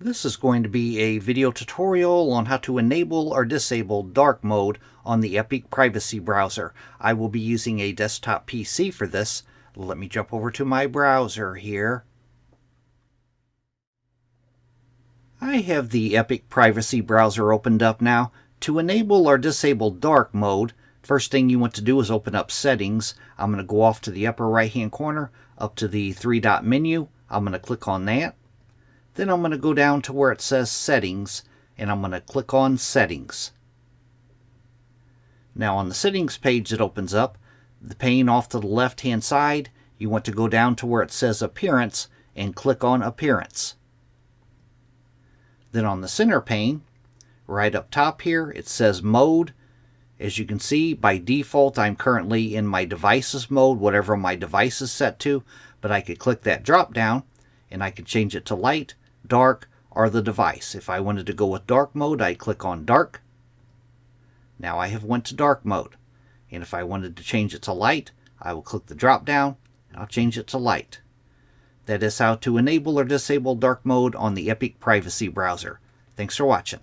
This is going to be a video tutorial on how to enable or disable dark mode on the Epic privacy browser. I will be using a desktop PC for this. Let me jump over to my browser here. I have the Epic privacy browser opened up now. To enable or disable dark mode, first thing you want to do is open up Settings. I'm going to go off to the upper right hand corner up to the three-dot menu. I'm going to click on that. Then I'm going to go down to where it says Settings, and I'm going to click on Settings. Now on the Settings page that opens up, the pane off to the left hand side, you want to go down to where it says Appearance and click on Appearance. Then on the center pane, right up top here, it says Mode. As you can see, by default I'm currently in my devices mode, whatever my device is set to, but I could click that drop down and I could change it to light, dark, or the device. If I wanted to go with dark mode, I click on dark. Now I have went to dark mode. And if I wanted to change it to light, I will click the drop down and I'll change it to light. That is how to enable or disable dark mode on the Epic privacy browser. Thanks for watching.